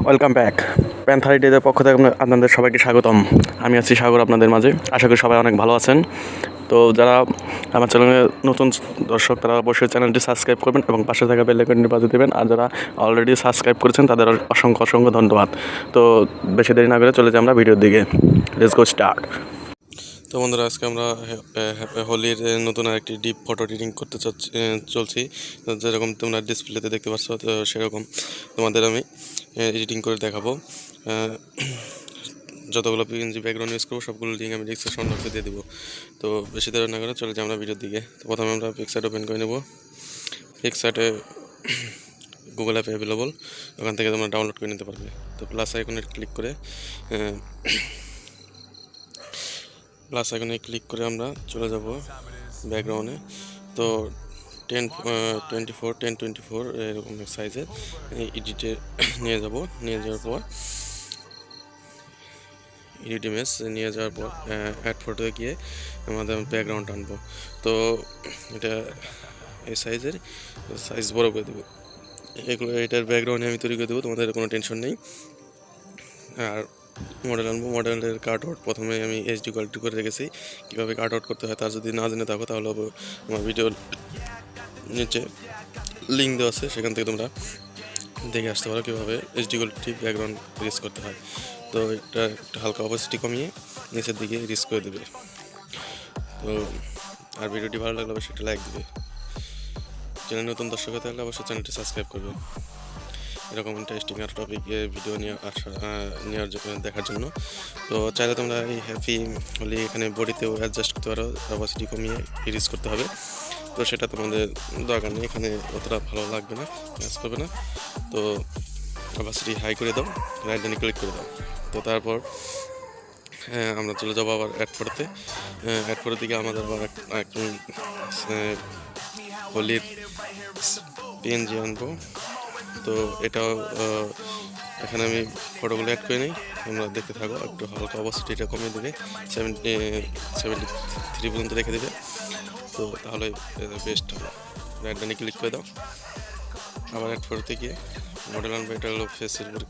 Welcome back. Panther ডেদের পক্ষ থেকে আপনাদের সবাইকে স্বাগতম। আমি আছি সাগর আপনাদের মাঝে। আশা করি সবাই অনেক ভালো আছেন। তো যারা আমার চ্যানেলে নতুন দর্শক তারা অবশ্যই চ্যানেলটি সাবস্ক্রাইব করবেন এবং পাশে থাকা বেল আইকনটি বাজিয়ে দেবেন। আর যারা অলরেডি সাবস্ক্রাইব করেছেন তাদের অসংখ্য অসংখ্য ধন্যবাদ। তো বেশি দেরি না করে চলে যাই আমরা ভিডিওর দিকে। Let's go start. তো বন্ধুরা, আজকে আমরা হোলির নতুন আরেকটি ডিপ ফটো এডিটিং করতে চলছি। যেরকম তোমরা ডিসপ্লেতে দেখতে পাচ্ছ, তো সেরকম তোমাদের আমি এডিটিং করে দেখাবো। যতগুলো পিএনজি ব্যাকগ্রাউন্ড ইউজ করবো সবগুলো লিঙ্ক আমি ডিসক্রিপশন বক্সে দিয়ে দেবো। তো বেশি দেরি না করে চলে যাই আমরা ভিডিওর দিকে। তো প্রথমে আমরা পিকসার্ট ওপেন করে নেব। পিকসার্টে গুগল অ্যাপে অ্যাভেলেবল, ওখান থেকে তোমরা ডাউনলোড করে নিতে পারবে। তো প্লাস আইকনে ক্লিক করে আমরা চলে যাব ব্যাকগ্রাউন্ডে। তো 1024 এরকম সাইজের এডিটে নিয়ে যাওয়ার পর এডিট ইমেজ নিয়ে যাওয়ার পর অ্যাড ফটোতে গিয়ে আমাদের ব্যাকগ্রাউন্ড আনবো। তো এটা এই সাইজ বড় করে দেবো। এটার ব্যাকগ্রাউন্ডে আমি তৈরি করে দেবো, তোমাদের কোনো টেনশন নেই। আর মডেল আনবো। মডেলের কাট আউট প্রথমে আমি এইচডি কোয়ালিটি করে রেখেছি। কীভাবে কাট আউট করতে হয় তার যদি না জেনে থাকো তাহলে আমার ভিডিওর নিচে লিঙ্ক দেওয়া আছে, সেখান থেকে তোমরা দেখে আসতে পারো কীভাবে এইচডি কোয়ালিটি ব্যাকগ্রাউন্ড রিস করতে হয়। তো এটা একটা হালকা অপাসিটি কমিয়ে নিচের দিকে রিস করে দেবে। তো আর ভিডিওটি ভালো লাগলে অবশ্যই একটা লাইক দেবে। চ্যানেল নতুন দর্শক হতে হলে অবশ্যই চ্যানেলটি সাবস্ক্রাইব করবে এরকম ইন্টারেস্টিং আর টপিকে ভিডিও দেখার জন্য। তো চাইলে তোমরা এই হ্যাপি হোলি এখানে বডিতেও অ্যাডজাস্ট করতে পারো, অপাসিটি কমিয়ে রিস করতে হবে। তো সেটা তোমাদের দরকার নেই, এখানে অতটা ভালো লাগবে না, ম্যাচ করবে না। তো অপাসিটি হাই করে দাও, রাইট ডানে ক্লিক করে দাও। তো তারপর আমরা চলে যাবো আবার অ্যাড ফটোর দিকে। আমাদের আবার হোলির পিএনজি আনবো। তো এটাও এখানে আমি ফটোগুলো অ্যাড করে নিই, তোমরা দেখতে থাকো। একটু হালকা অবস্থিটা কমিয়ে দেবে, 73 পর্যন্ত রেখে দেবে। তো তাহলে বেস্ট হবে। রাইট ডানে ক্লিক করে দাও, আবার অ্যাড ফটোতে গিয়ে মডেল আনবো। এটা হলো ফেসের উপর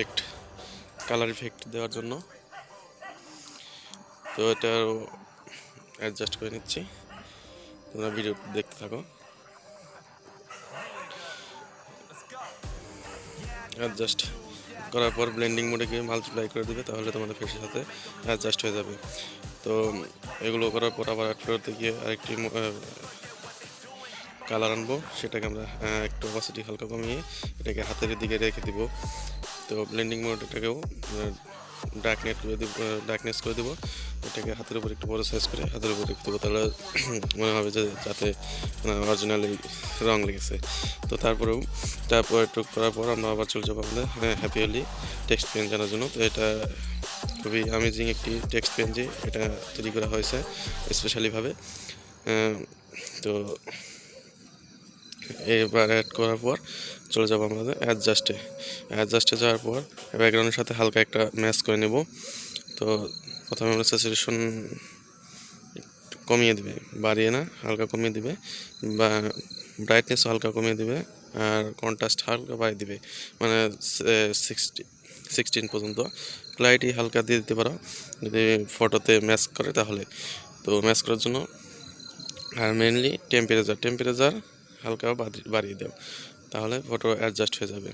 একটু কালার ইফেক্ট দেওয়ার জন্য। তো এটা অ্যাডজাস্ট করে নিচ্ছি, তোমরা ভিডিও দেখতে থাকো। অ্যাডজাস্ট করার পর ব্লেন্ডিং মোডে গিয়ে মাল্টিপ্লাই করে দেবে, তাহলে তোমাদের ফেসের সাথে অ্যাডজাস্ট হয়ে যাবে। তো এগুলো করার পর আবার অ্যাড করতে গিয়ে আরেকটি কালার আনবো। সেটাকে আমরা একটু অপাসিটি হালকা কমিয়ে এটাকে হাতের দিকে রেখে দিব। তো ব্লেন্ডিং মোড এটাকেও ডার্কনেস করে দেবো। এটাকে হাতের উপর একটু বড় সাইজ করে হাতের উপর রেখে দেবো, তাহলে মনে হবে যে যাতে অরিজিনালি রং লেগেছে। তো তারপর একটু করার পর আমরা আবার চলে যাবো আমাদের হ্যাপি হোলি টেক্সট পেন জানার জন্য। তো এটা খুবই অ্যামেজিং একটি টেক্সট পেন, যে এটা তৈরি করা হয়েছে স্পেশালিভাবে। তো এবার অ্যাড করার পর চলে যাবো আমাদের অ্যাডজাস্টে যাওয়ার পর ব্যাকগ্রাউন্ডের সাথে হালকা একটা ম্যাচ করে নেব। তো প্রথমে আমরা স্যাচুরেশন কমিয়ে দিবে, বাড়িয়ে না, হালকা কমিয়ে দিবে, বা ব্রাইটনেস হালকা কমিয়ে দিবে, আর কন্ট্রাস্ট হালকা বাড়িয়ে দিবে, মানে 16 পর্যন্ত। ক্লারিটি হালকা দিয়ে দিতে পারো যদি ফটোতে ম্যাচ করে তাহলে। তো ম্যাচ করার জন্য আর মেনলি টেম্পারেচার হালকা বাড়িয়ে দাও, তাহলে ফটো অ্যাডজাস্ট হয়ে যাবে।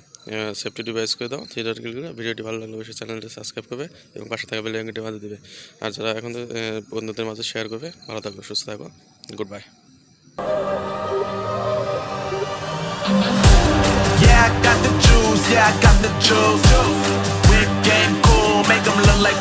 সেফটি ডিভাইস করে দাও, ভিডিওটি ভালো লাগলে অবশ্যই চ্যানেলটি সাবস্ক্রাইব করবে এবং পাশে থাকা বেল আইকনটি বাজিয়ে দেবে। আর যারা এখন বন্ধুদের মাঝে শেয়ার করবে। ভালো থাকো, সুস্থ থাকো, good bye. Yeah, I got the juice, yeah, I got the juice.